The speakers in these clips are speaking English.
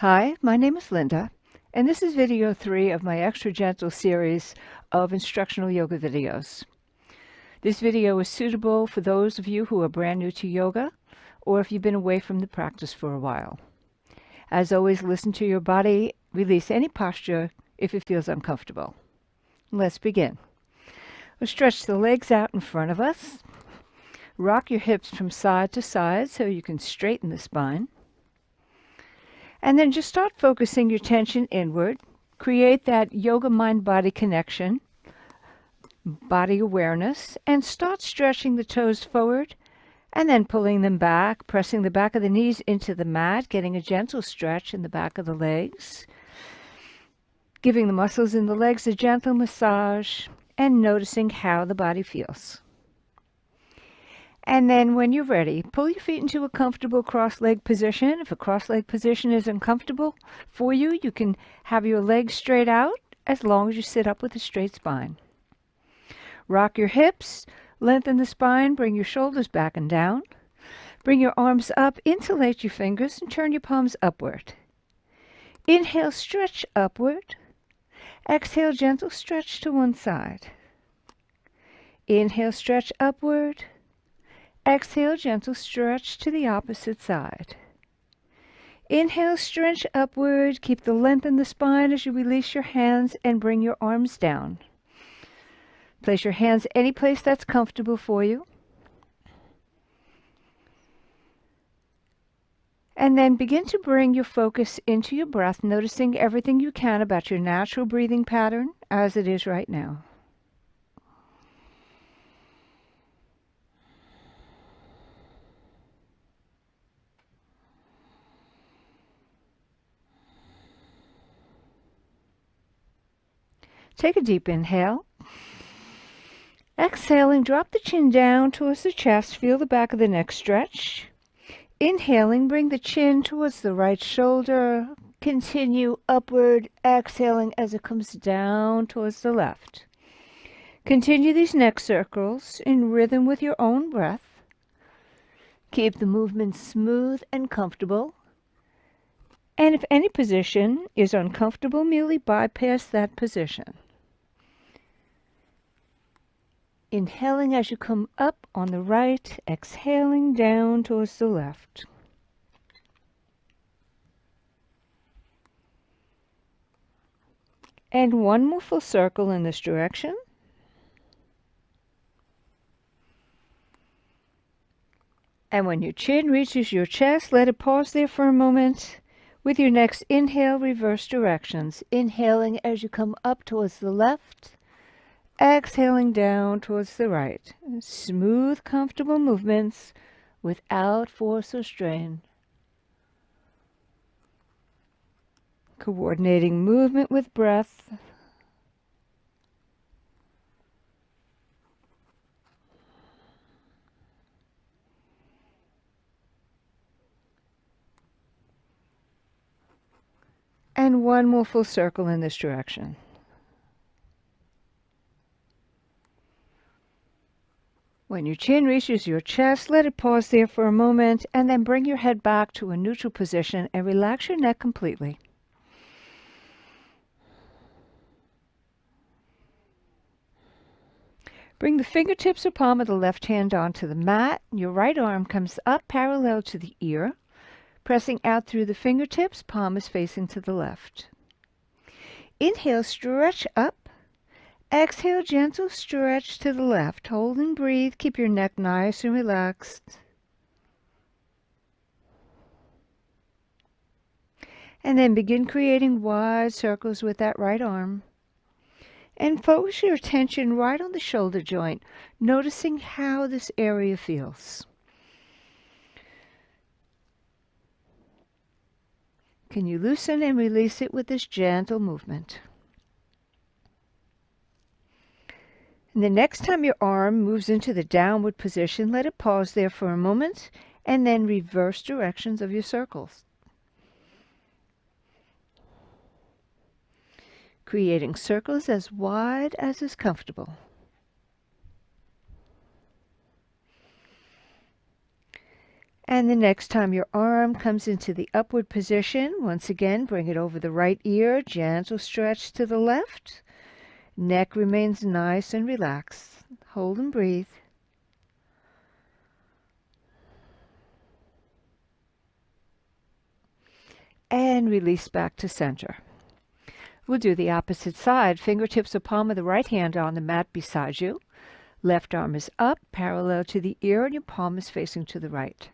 Hi, my name is Linda, and this is video 3 of my extra gentle series of instructional yoga videos. This video is suitable for those of you who are brand new to yoga, or if you've been away from the practice for a while. As always, listen to your body, release any posture if it feels uncomfortable. Let's begin. We'll stretch the legs out in front of us. Rock your hips from side to side so you can straighten the spine. And then just start focusing your attention inward. Create that yoga mind-body connection, body awareness, and start stretching the toes forward and then pulling them back, pressing the back of the knees into the mat, getting a gentle stretch in the back of the legs, giving the muscles in the legs a gentle massage, and noticing how the body feels. And then when you're ready, pull your feet into a comfortable cross-leg position. If a cross-leg position is uncomfortable for you, you can have your legs straight out as long as you sit up with a straight spine. Rock your hips, lengthen the spine, bring your shoulders back and down. Bring your arms up, interlace your fingers, and turn your palms upward. Inhale, stretch upward. Exhale, gentle stretch to one side. Inhale, stretch upward. Exhale, gentle stretch to the opposite side. Inhale, stretch upward. Keep the length in the spine as you release your hands and bring your arms down. Place your hands any place that's comfortable for you. And then begin to bring your focus into your breath, noticing everything you can about your natural breathing pattern as it is right now. Take a deep inhale. Exhaling, drop the chin down towards the chest. Feel the back of the neck stretch. Inhaling, bring the chin towards the right shoulder. Continue upward, exhaling as it comes down towards the left. Continue these neck circles in rhythm with your own breath. Keep the movement smooth and comfortable. And if any position is uncomfortable, merely bypass that position. Inhaling as you come up on the right, exhaling down towards the left. And one more full circle in this direction. And when your chin reaches your chest, let it pause there for a moment. With your next inhale, reverse directions. Inhaling as you come up towards the left. Exhaling down towards the right. Smooth, comfortable movements without force or strain. Coordinating movement with breath. And one more full circle in this direction. When your chin reaches your chest, let it pause there for a moment, and then bring your head back to a neutral position and relax your neck completely. Bring the fingertips or palm of the left hand onto the mat. Your right arm comes up parallel to the ear. Pressing out through the fingertips, palm is facing to the left. Inhale, stretch up. Exhale, gentle stretch to the left. Hold and breathe. Keep your neck nice and relaxed. And then begin creating wide circles with that right arm. And focus your attention right on the shoulder joint, noticing how this area feels. Can you loosen and release it with this gentle movement? And the next time your arm moves into the downward position, let it pause there for a moment and then reverse directions of your circles. Creating circles as wide as is comfortable. And the next time your arm comes into the upward position, once again, bring it over the right ear, gentle stretch to the left. Neck remains nice and relaxed. Hold and breathe. And release back to center. We'll do the opposite side. Fingertips or palm of the right hand on the mat beside you. Left arm is up, parallel to the ear, and your palm is facing to the right.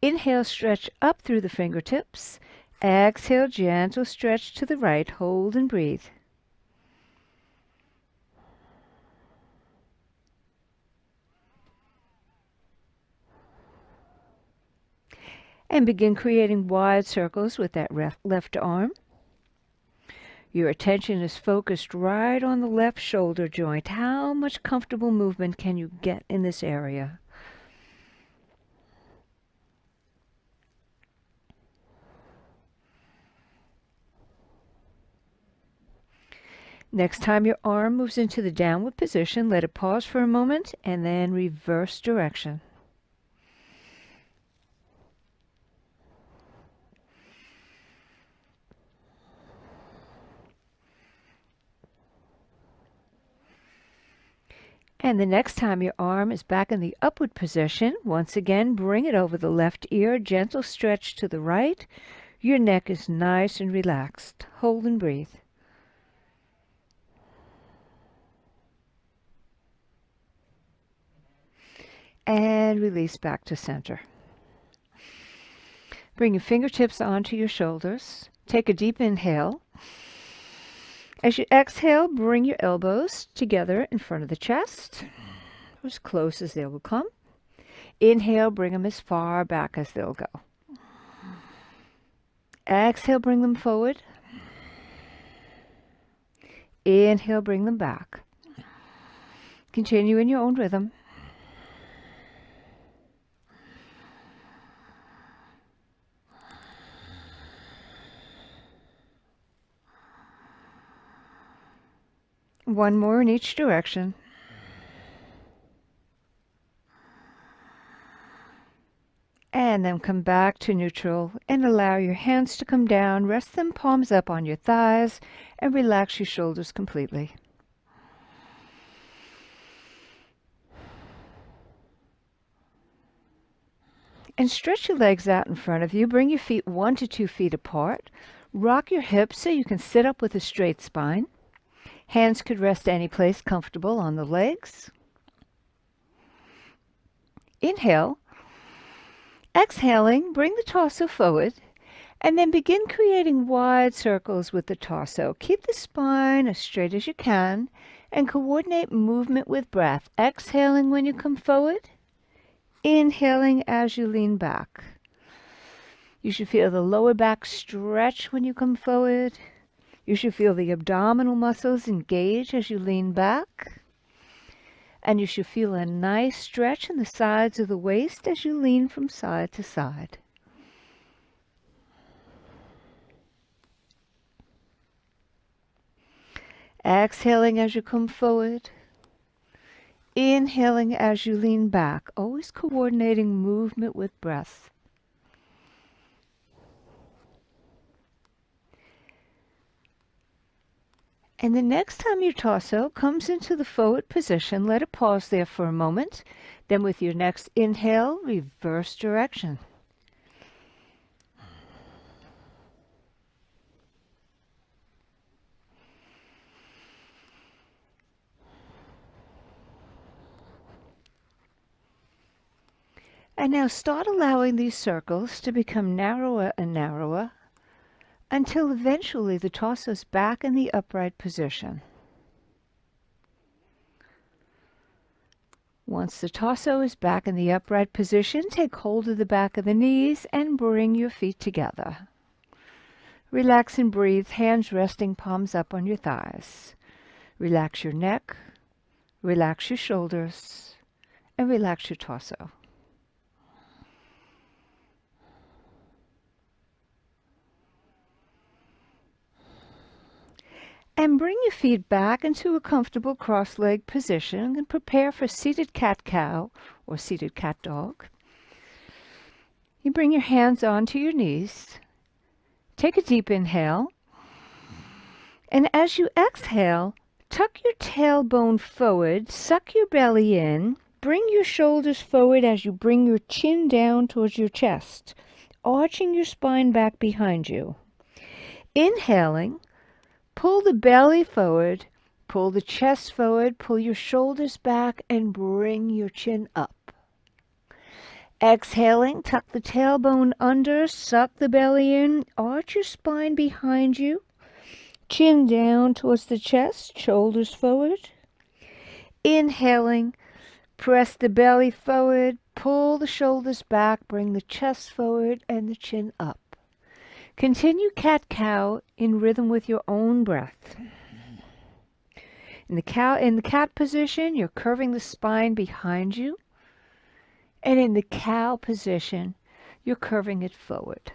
Inhale, stretch up through the fingertips. Exhale, gentle stretch to the right. Hold and breathe. And begin creating wide circles with that left arm. Your attention is focused right on the left shoulder joint. How much comfortable movement can you get in this area? Next time your arm moves into the downward position, let it pause for a moment and then reverse direction. And the next time your arm is back in the upward position, once again, bring it over the left ear, gentle stretch to the right. Your neck is nice and relaxed. Hold and breathe. And release back to center. Bring your fingertips onto your shoulders. Take a deep inhale. As you exhale, bring your elbows together in front of the chest, as close as they will come. Inhale, bring them as far back as they'll go. Exhale, bring them forward. Inhale, bring them back. Continue in your own rhythm. One more in each direction. And then come back to neutral and allow your hands to come down. Rest them palms up on your thighs and relax your shoulders completely. And stretch your legs out in front of you. Bring your feet 1 to 2 feet apart. Rock your hips so you can sit up with a straight spine. Hands could rest any place comfortable on the legs. Inhale. Exhaling, bring the torso forward, and then begin creating wide circles with the torso. Keep the spine as straight as you can, and coordinate movement with breath. Exhaling when you come forward, inhaling as you lean back. You should feel the lower back stretch when you come forward. You should feel the abdominal muscles engage as you lean back. And you should feel a nice stretch in the sides of the waist as you lean from side to side. Exhaling as you come forward. Inhaling as you lean back, always coordinating movement with breath. And the next time your torso comes into the forward position, let it pause there for a moment. Then with your next inhale, reverse direction. And now start allowing these circles to become narrower and narrower until eventually the torso is back in the upright position. Once the torso is back in the upright position, take hold of the back of the knees and bring your feet together. Relax and breathe, hands resting, palms up on your thighs. Relax your neck, relax your shoulders, and relax your torso. And bring your feet back into a comfortable cross-legged position and prepare for seated cat-cow or seated cat-dog. You bring your hands onto your knees. Take a deep inhale. And as you exhale, tuck your tailbone forward, suck your belly in, bring your shoulders forward as you bring your chin down towards your chest, arching your spine back behind you. Inhaling, pull the belly forward, pull the chest forward, pull your shoulders back, and bring your chin up. Exhaling, tuck the tailbone under, suck the belly in, arch your spine behind you, chin down towards the chest, shoulders forward. Inhaling, press the belly forward, pull the shoulders back, bring the chest forward and the chin up. Continue cat-cow in rhythm with your own breath. In the cat position, you're curving the spine behind you. And in the cow position, you're curving it forward.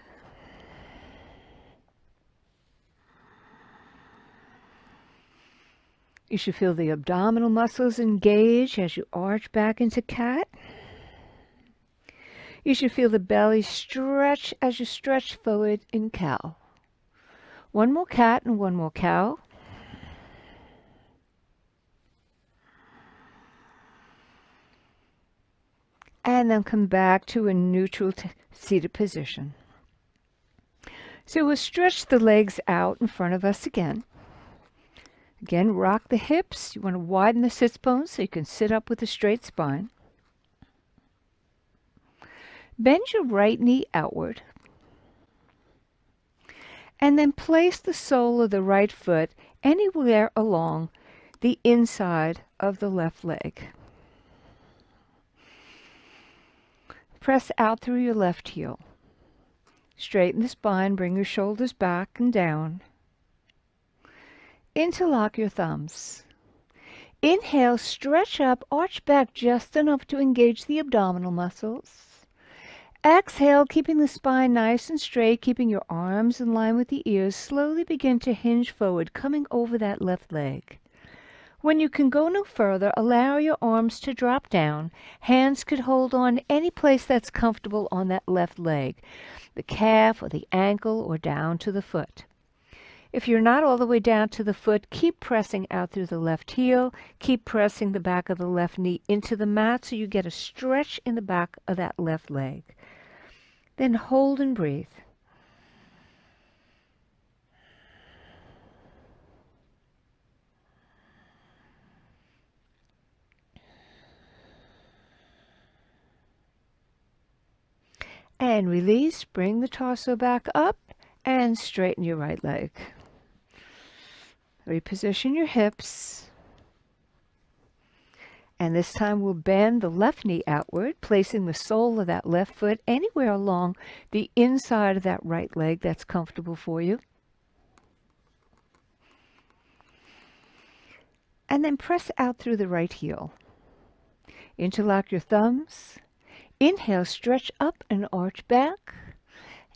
You should feel the abdominal muscles engage as you arch back into cat. You should feel the belly stretch as you stretch forward in cow. One more cat and one more cow. And then come back to a neutral seated position. So we'll stretch the legs out in front of us again. Again, rock the hips. You want to widen the sits bones so you can sit up with a straight spine. Bend your right knee outward. And then place the sole of the right foot anywhere along the inside of the left leg. Press out through your left heel. Straighten the spine, bring your shoulders back and down. Interlock your thumbs. Inhale, stretch up, arch back just enough to engage the abdominal muscles. Exhale, keeping the spine nice and straight, keeping your arms in line with the ears. Slowly begin to hinge forward, coming over that left leg. When you can go no further, allow your arms to drop down. Hands could hold on any place that's comfortable on that left leg, the calf or the ankle or down to the foot. If you're not all the way down to the foot, keep pressing out through the left heel. Keep pressing the back of the left knee into the mat so you get a stretch in the back of that left leg. Then hold and breathe. And release, bring the torso back up and straighten your right leg. Reposition your hips. And this time we'll bend the left knee outward, placing the sole of that left foot anywhere along the inside of that right leg that's comfortable for you. And then press out through the right heel. Interlock your thumbs. Inhale, stretch up and arch back.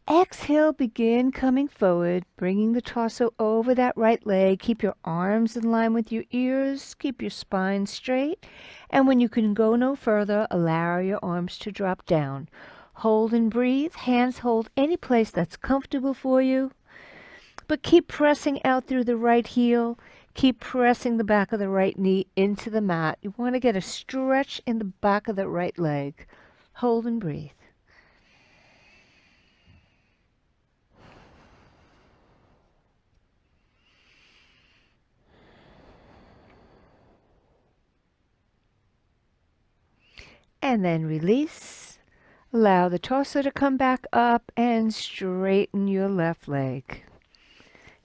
Exhale, begin coming forward, bringing the torso over that right leg. Keep your arms in line with your ears. Keep your spine straight. And when you can go no further, allow your arms to drop down. Hold and breathe. Hands hold any place that's comfortable for you. But keep pressing out through the right heel. Keep pressing the back of the right knee into the mat. You want to get a stretch in the back of the right leg. Hold and breathe. And then release. Allow the torso to come back up and straighten your left leg.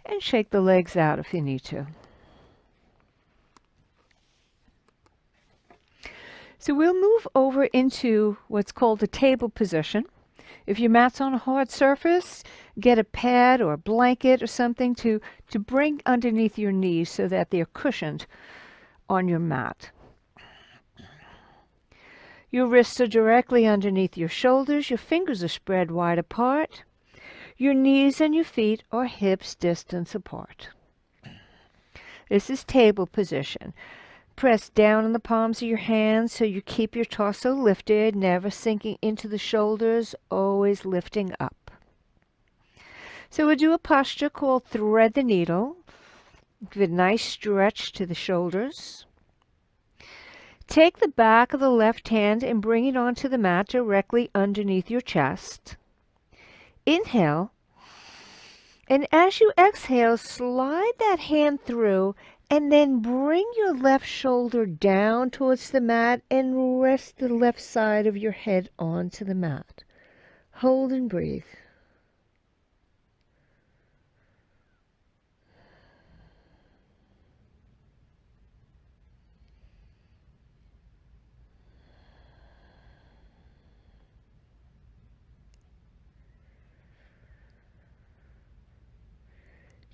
And shake the legs out if you need to. So we'll move over into what's called a table position. If your mat's on a hard surface, get a pad or a blanket or something to bring underneath your knees so that they're cushioned on your mat. Your wrists are directly underneath your shoulders. Your fingers are spread wide apart. Your knees and your feet are hips distance apart. This is table position. Press down on the palms of your hands so you keep your torso lifted, never sinking into the shoulders, always lifting up. So we'll do a posture called thread the needle. Give a nice stretch to the shoulders. Take the back of the left hand and bring it onto the mat directly underneath your chest. Inhale, and as you exhale, slide that hand through and then bring your left shoulder down towards the mat and rest the left side of your head onto the mat. Hold and breathe.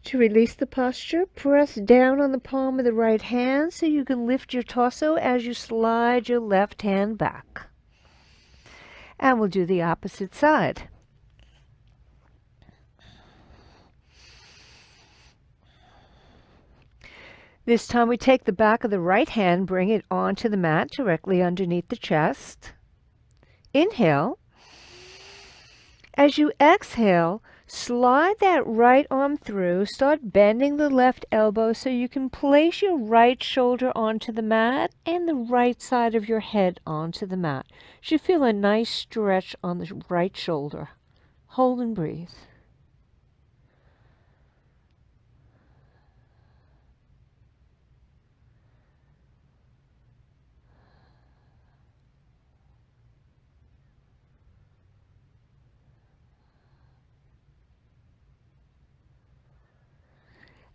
To release the posture, press down on the palm of the right hand so you can lift your torso as you slide your left hand back. And we'll do the opposite side. This time we take the back of the right hand, bring it onto the mat directly underneath the chest. Inhale. As you exhale, slide that right arm through. Start bending the left elbow so you can place your right shoulder onto the mat and the right side of your head onto the mat. You should feel a nice stretch on the right shoulder. Hold and breathe.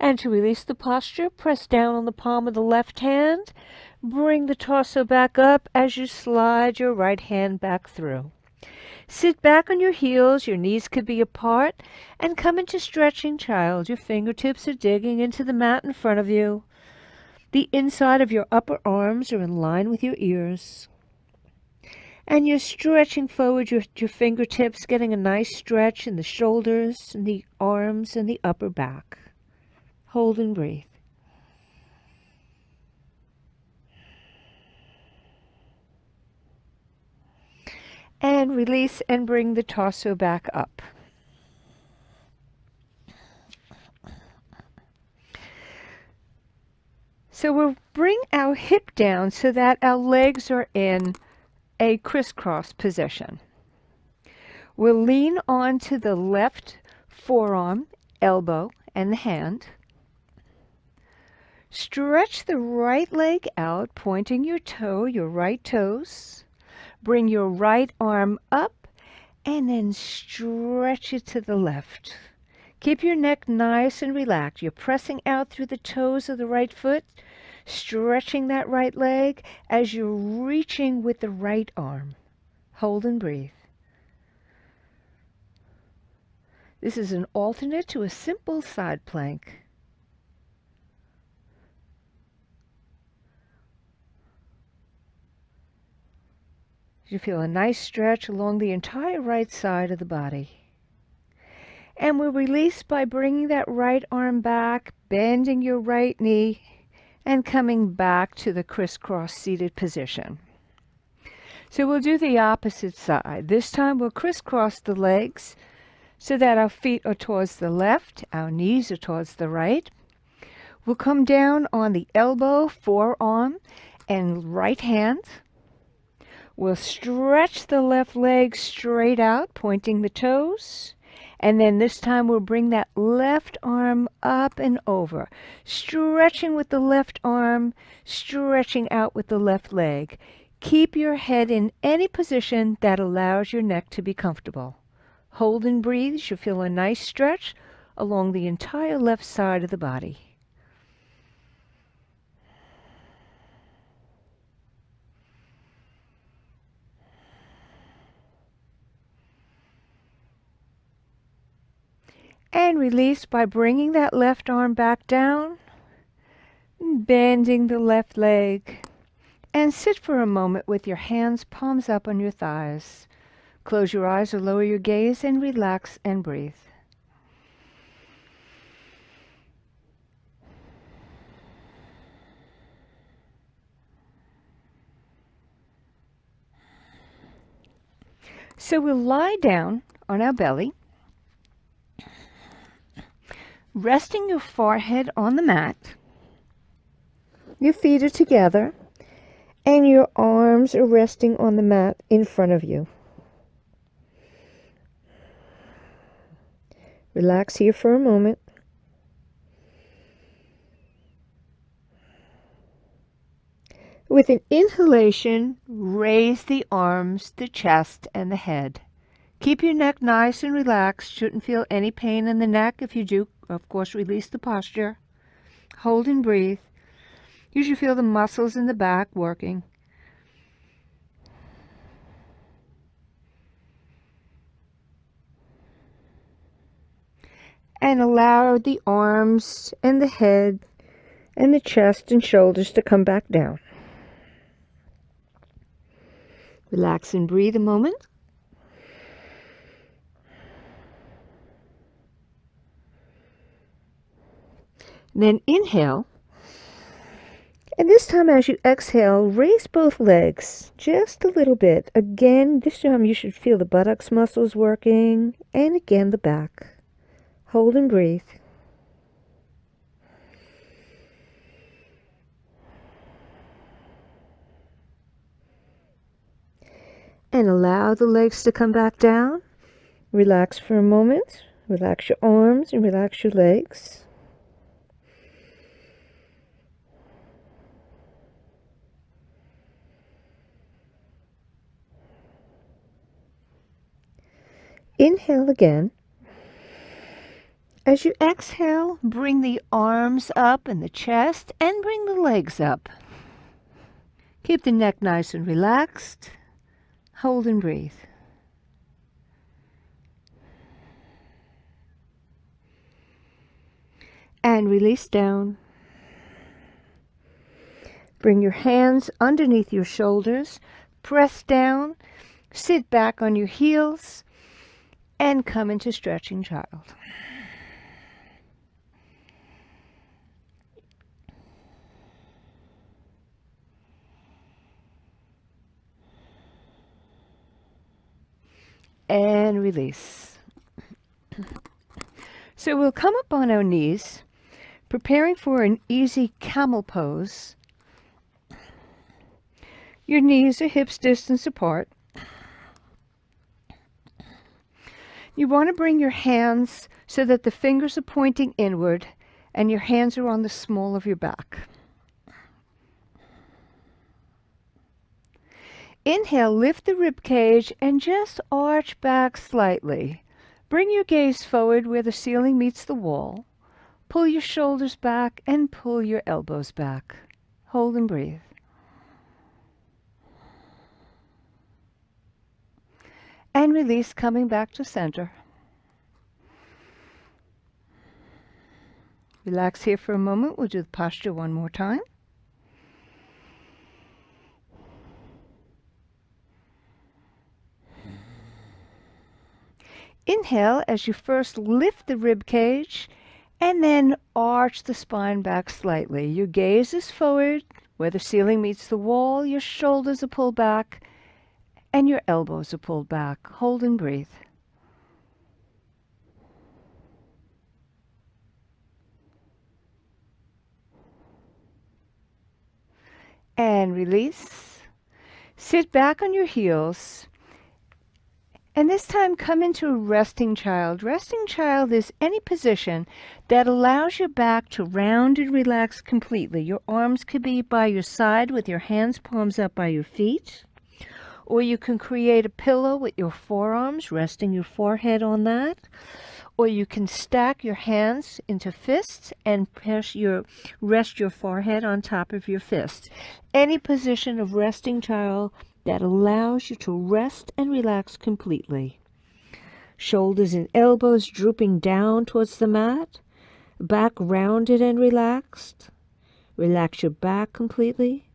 And to release the posture, press down on the palm of the left hand. Bring the torso back up as you slide your right hand back through. Sit back on your heels, your knees could be apart, and come into stretching child. Your fingertips are digging into the mat in front of you. The inside of your upper arms are in line with your ears. And you're stretching forward your fingertips, getting a nice stretch in the shoulders, and the arms, and the upper back. Hold and breathe. And release and bring the torso back up. So we'll bring our hip down so that our legs are in a crisscross position. We'll lean onto the left forearm, elbow, and the hand. Stretch the right leg out, pointing your toe, your right toes. Bring your right arm up and then stretch it to the left. Keep your neck nice and relaxed. You're pressing out through the toes of the right foot, stretching that right leg as you're reaching with the right arm. Hold and breathe. This is an alternate to a simple side plank. You feel a nice stretch along the entire right side of the body. And we'll release by bringing that right arm back, bending your right knee, and coming back to the crisscross seated position. So we'll do the opposite side. This time we'll crisscross the legs so that our feet are towards the left, our knees are towards the right. We'll come down on the elbow, forearm, and right hand. We'll stretch the left leg straight out, pointing the toes. And then this time we'll bring that left arm up and over, stretching with the left arm, stretching out with the left leg. Keep your head in any position that allows your neck to be comfortable. Hold and breathe. You'll feel a nice stretch along the entire left side of the body. And release by bringing that left arm back down, bending the left leg, and sit for a moment with your hands palms up on your thighs. Close your eyes or lower your gaze and relax and breathe. So we'll lie down on our belly, resting your forehead on the mat. Your feet are together, and your arms are resting on the mat in front of you. Relax here for a moment. With an inhalation, raise the arms, the chest, and the head. Keep your neck nice and relaxed. Shouldn't feel any pain in the neck. If you do, of course, release the posture. Hold and breathe. You should feel the muscles in the back working. And allow the arms and the head and the chest and shoulders to come back down. Relax and breathe a moment. Then inhale. And this time as you exhale, raise both legs just a little bit. Again, this time you should feel the buttocks muscles working, and again the back. Hold and breathe. And allow the legs to come back down. Relax for a moment. Relax your arms and relax your legs. Inhale again. As you exhale, bring the arms up and the chest and bring the legs up. Keep the neck nice and relaxed. Hold and breathe. And release down. Bring your hands underneath your shoulders. Press down. Sit back on your heels and come into stretching child. And release. So we'll come up on our knees, preparing for an easy camel pose. Your knees are hips distance apart. You want to bring your hands so that the fingers are pointing inward and your hands are on the small of your back. Inhale, lift the rib cage and just arch back slightly. Bring your gaze forward where the ceiling meets the wall. Pull your shoulders back and pull your elbows back. Hold and breathe. And release, coming back to center. Relax here for a moment. We'll do the posture one more time. Inhale as you first lift the rib cage and then arch the spine back slightly. Your gaze is forward where the ceiling meets the wall. Your shoulders are pulled back and your elbows are pulled back. Hold and breathe. And release. Sit back on your heels. And this time come into a resting child. Resting child is any position that allows your back to round and relax completely. Your arms could be by your side with your hands, palms up by your feet. Or you can create a pillow with your forearms, resting your forehead on that. Or you can stack your hands into fists and rest your forehead on top of your fist. Any position of resting child that allows you to rest and relax completely. Shoulders and elbows drooping down towards the mat. Back rounded and relaxed. Relax your back completely.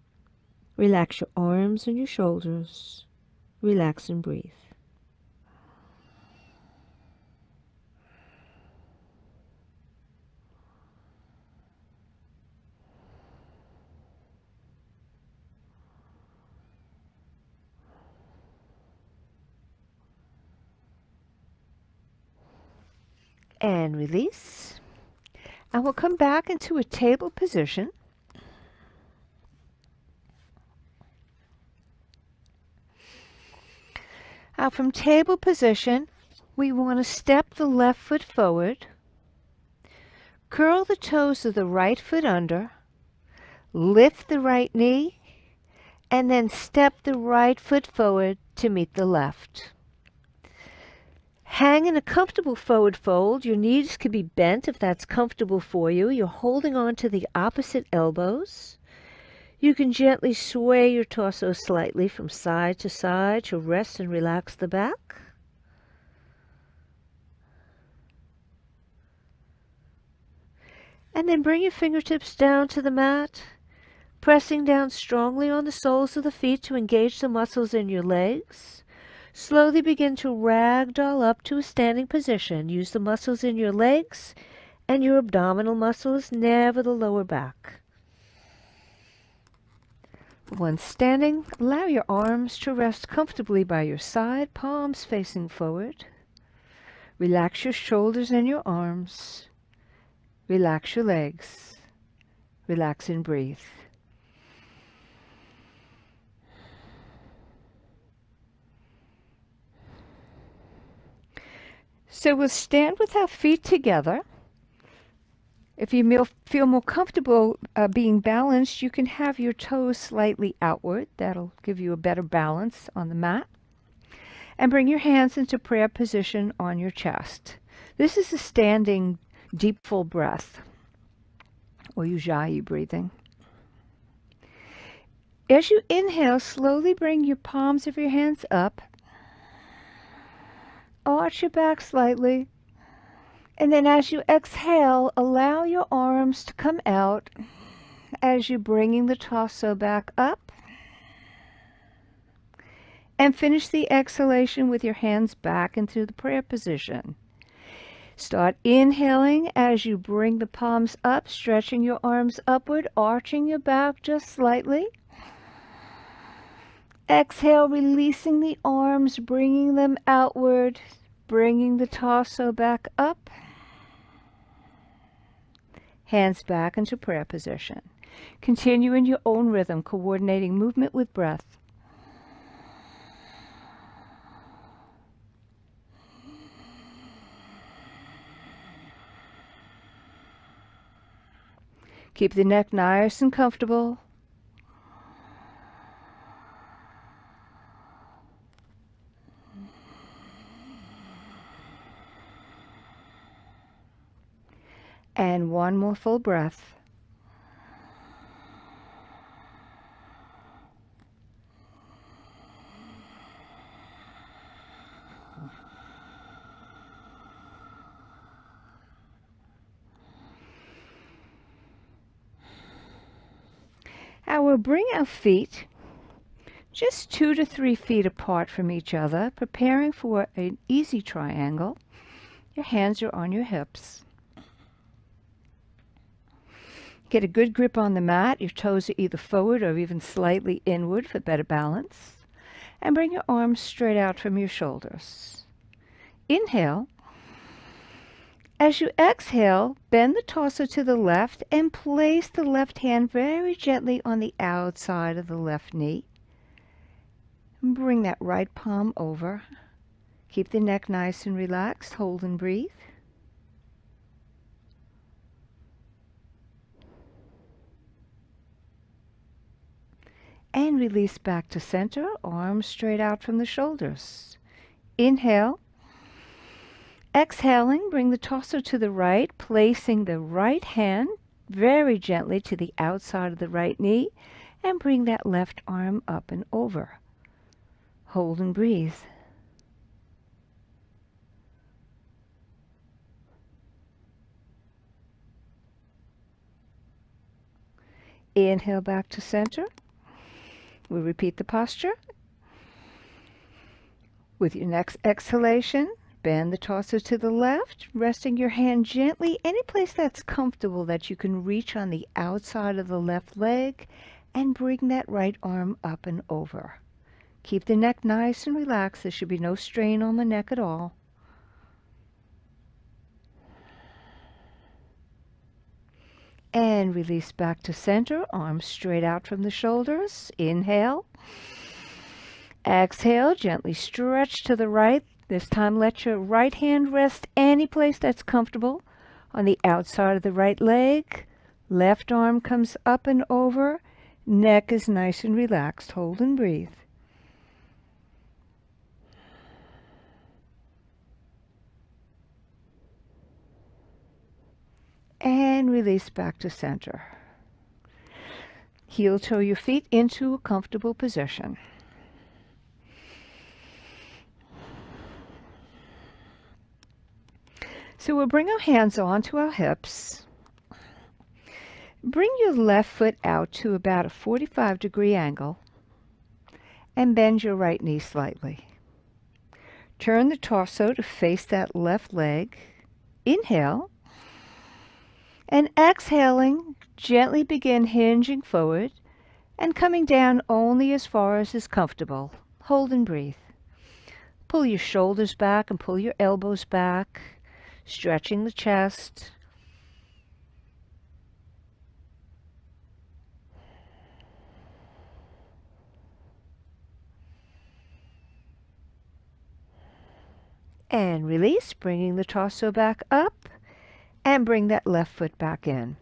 Relax your arms and your shoulders. Relax and breathe. And release. And we'll come back into a table position. Now from table position, we want to step the left foot forward, curl the toes of the right foot under, lift the right knee, and then step the right foot forward to meet the left. Hang in a comfortable forward fold. Your knees can be bent if that's comfortable for you. You're holding on to the opposite elbows. You can gently sway your torso slightly from side to rest and relax the back. And then bring your fingertips down to the mat, pressing down strongly on the soles of the feet to engage the muscles in your legs. Slowly begin to ragdoll up to a standing position. Use the muscles in your legs and your abdominal muscles, never the lower back. Once standing, allow your arms to rest comfortably by your side, palms facing forward. Relax your shoulders and your arms. Relax your legs. Relax and breathe. So we'll stand with our feet together. If you feel more comfortable being balanced, you can have your toes slightly outward. That'll give you a better balance on the mat. And bring your hands into prayer position on your chest. This is a standing deep full breath, or Ujjayi breathing. As you inhale, slowly bring your palms of your hands up. Arch your back slightly. And then as you exhale, allow your arms to come out as you're bringing the torso back up. And finish the exhalation with your hands back into the prayer position. Start inhaling as you bring the palms up, stretching your arms upward, arching your back just slightly. Exhale, releasing the arms, bringing them outward, bringing the torso back up. Hands back into prayer position. Continue in your own rhythm, coordinating movement with breath. Keep the neck nice and comfortable. And one more full breath. Now we'll bring our feet just 2 to 3 feet apart from each other, preparing for an easy triangle. Your hands are on your hips. Get a good grip on the mat. Your toes are either forward or even slightly inward for better balance. And bring your arms straight out from your shoulders. Inhale. As you exhale, bend the torso to the left and place the left hand very gently on the outside of the left knee. And bring that right palm over. Keep the neck nice and relaxed. Hold and breathe. And release back to center, arms straight out from the shoulders. Inhale. Exhaling, bring the torso to the right, placing the right hand very gently to the outside of the right knee, and bring that left arm up and over. Hold and breathe. Inhale back to center. We'll repeat the posture. With your next exhalation, bend the torso to the left, resting your hand gently any place that's comfortable that you can reach on the outside of the left leg, and bring that right arm up and over. Keep the neck nice and relaxed. There should be no strain on the neck at all. And release back to center, arms straight out from the shoulders. Inhale. Exhale, gently stretch to the right. This time let your right hand rest any place that's comfortable on the outside of the right leg. Left arm comes up and over. Neck is nice and relaxed. Hold and breathe. And release back to center. Heel toe your feet into a comfortable position. So we'll bring our hands onto our hips. Bring your left foot out to about a 45-degree angle and bend your right knee slightly. Turn the torso to face that left leg. Inhale. And exhaling, gently begin hinging forward and coming down only as far as is comfortable. Hold and breathe. Pull your shoulders back and pull your elbows back, stretching the chest. And release, bringing the torso back up. And bring that left foot back in.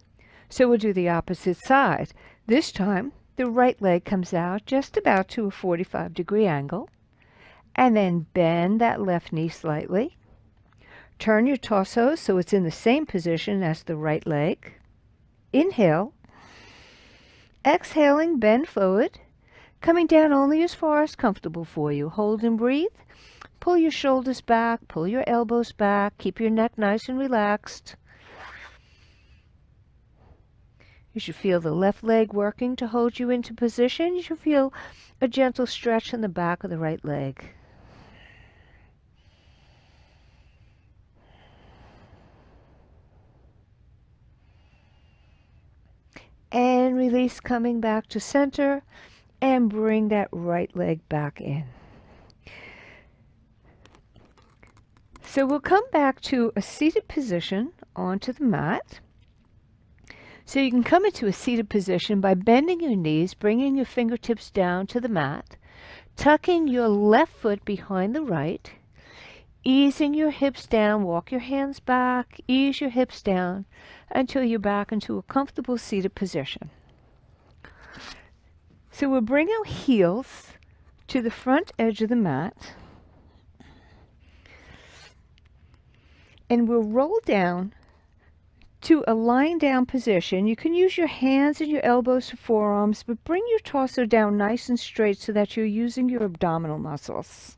So we'll do the opposite side. This time, the right leg comes out just about to a 45-degree angle. And then bend that left knee slightly. Turn your torso so it's in the same position as the right leg. Inhale. Exhaling, bend forward. Coming down only as far as comfortable for you. Hold and breathe. Pull your shoulders back, pull your elbows back. Keep your neck nice and relaxed. You should feel the left leg working to hold you into position. You should feel a gentle stretch in the back of the right leg. And release, coming back to center, and bring that right leg back in. So we'll come back to a seated position onto the mat. So you can come into a seated position by bending your knees, bringing your fingertips down to the mat, tucking your left foot behind the right, easing your hips down, walk your hands back, ease your hips down until you're back into a comfortable seated position. So we'll bring our heels to the front edge of the mat, and we'll roll down to a lying down position. You can use your hands and your elbows for forearms, but bring your torso down nice and straight so that you're using your abdominal muscles.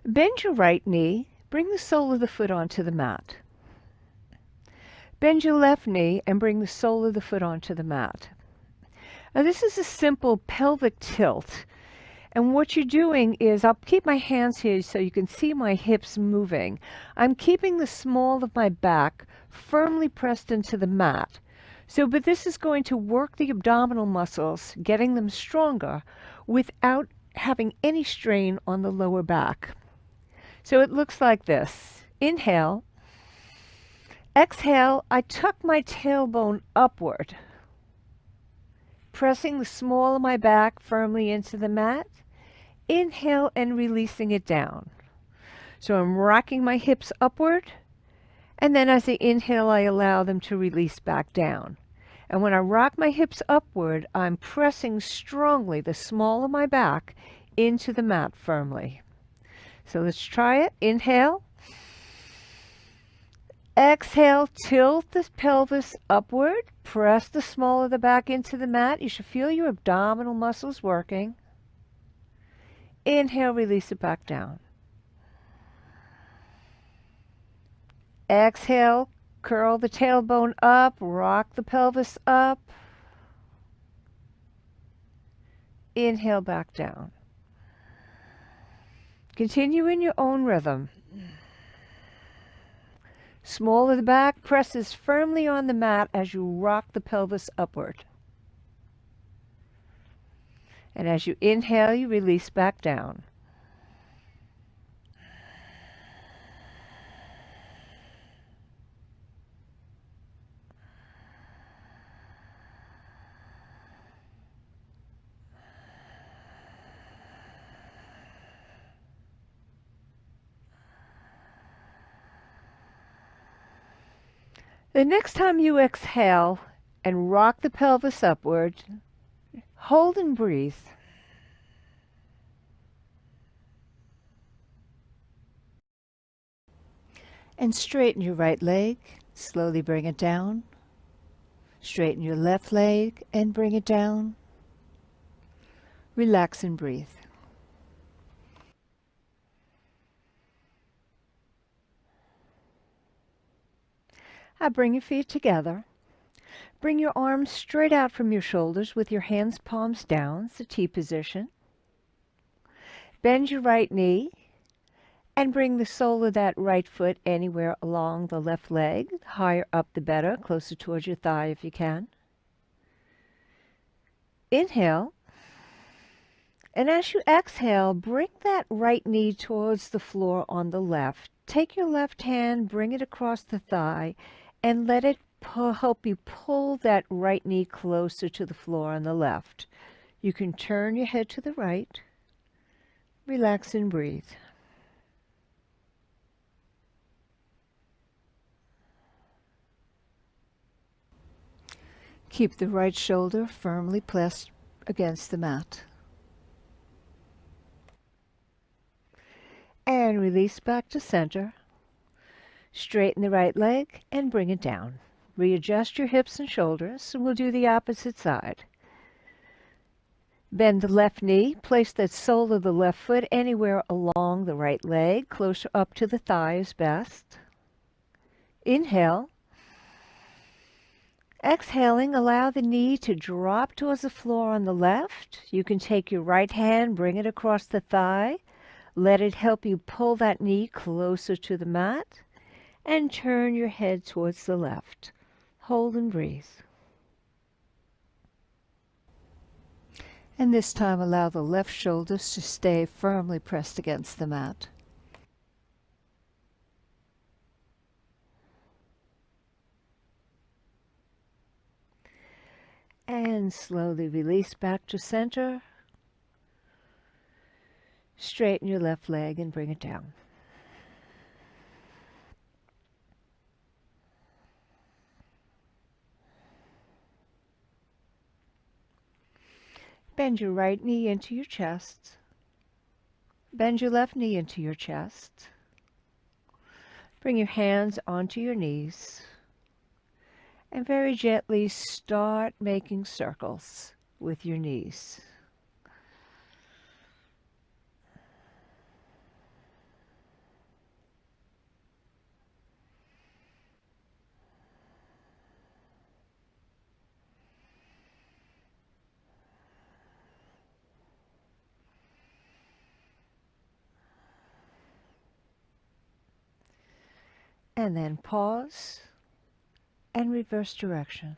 Bend your right knee, bring the sole of the foot onto the mat. Bend your left knee and bring the sole of the foot onto the mat. Now this is a simple pelvic tilt. And what you're doing is, I'll keep my hands here so you can see my hips moving. I'm keeping the small of my back firmly pressed into the mat. But this is going to work the abdominal muscles, getting them stronger without having any strain on the lower back. So it looks like this. Inhale. Exhale, I tuck my tailbone upward, pressing the small of my back firmly into the mat. Inhale and releasing it down. So I'm rocking my hips upward, and then as I inhale, I allow them to release back down. And when I rock my hips upward, I'm pressing strongly the small of my back into the mat firmly. So let's try it. Inhale. Exhale, tilt the pelvis upward. Press the small of the back into the mat. You should feel your abdominal muscles working. Inhale, release it back down. Exhale, curl the tailbone up, rock the pelvis up. Inhale, back down. Continue in your own rhythm. Small of the back presses firmly on the mat as you rock the pelvis upward. And as you inhale, you release back down. The next time you exhale and rock the pelvis upward, hold and breathe. And straighten your right leg. Slowly bring it down. Straighten your left leg and bring it down. Relax and breathe. Now bring your feet together. Bring your arms straight out from your shoulders with your hands palms down. It's the T position. Bend your right knee and bring the sole of that right foot anywhere along the left leg. Higher up the better, closer towards your thigh if you can. Inhale. And as you exhale, bring that right knee towards the floor on the left. Take your left hand, bring it across the thigh, and let it help you pull that right knee closer to the floor on the left. You can turn your head to the right, relax and breathe. Keep the right shoulder firmly pressed against the mat. And release back to center. Straighten the right leg and bring it down. Readjust your hips and shoulders, and we'll do the opposite side. Bend the left knee, place the sole of the left foot anywhere along the right leg, closer up to the thigh is best. Inhale. Exhaling, allow the knee to drop towards the floor on the left. You can take your right hand, bring it across the thigh. Let it help you pull that knee closer to the mat. And turn your head towards the left. Hold and breathe. And this time allow the left shoulders to stay firmly pressed against the mat. And slowly release back to center. Straighten your left leg and bring it down. Bend your right knee into your chest. Bend your left knee into your chest. Bring your hands onto your knees. And very gently start making circles with your knees. And then pause and reverse direction.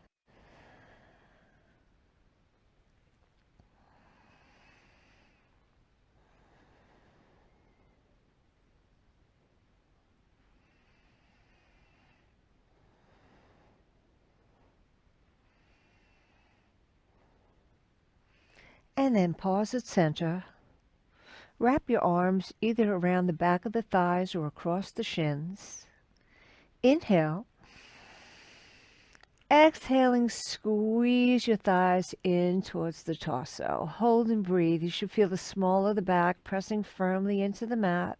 And then pause at center. Wrap your arms either around the back of the thighs or across the shins. Inhale. Exhaling, squeeze your thighs in towards the torso. Hold and breathe. You should feel the small of the back pressing firmly into the mat.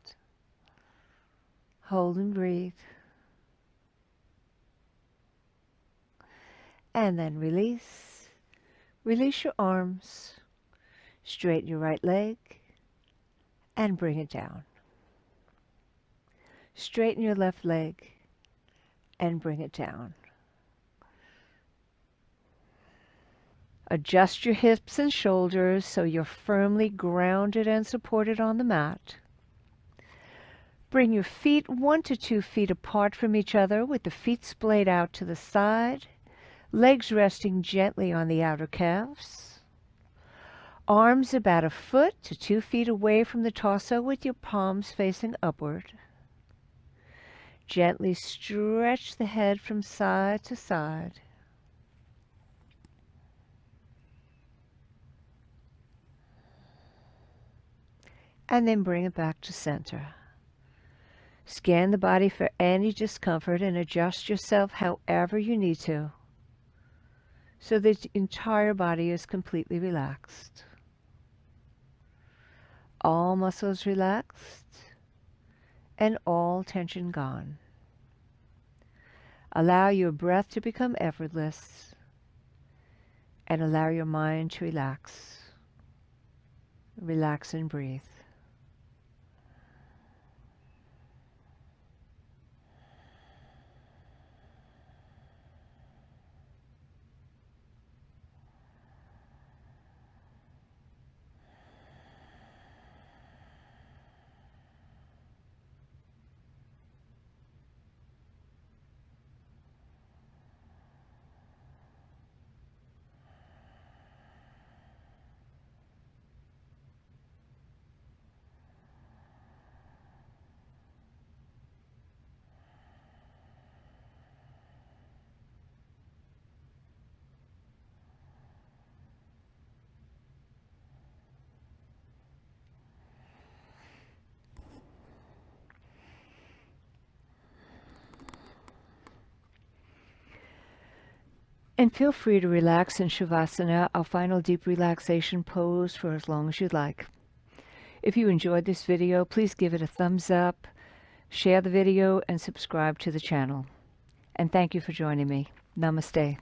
Hold and breathe. And then release. Release your arms. Straighten your right leg and bring it down. Straighten your left leg and bring it down. Adjust your hips and shoulders so you're firmly grounded and supported on the mat. Bring your feet 1 to 2 feet apart from each other with the feet splayed out to the side, legs resting gently on the outer calves. Arms about 1 foot to 2 feet away from the torso with your palms facing upward. Gently stretch the head from side to side. And then bring it back to center. Scan the body for any discomfort and adjust yourself however you need to, so that the entire body is completely relaxed. All muscles relaxed and all tension gone. Allow your breath to become effortless and allow your mind to relax. Relax and breathe. And feel free to relax in Shavasana, our final deep relaxation pose, for as long as you'd like. If you enjoyed this video, please give it a thumbs up, share the video, and subscribe to the channel. And thank you for joining me. Namaste.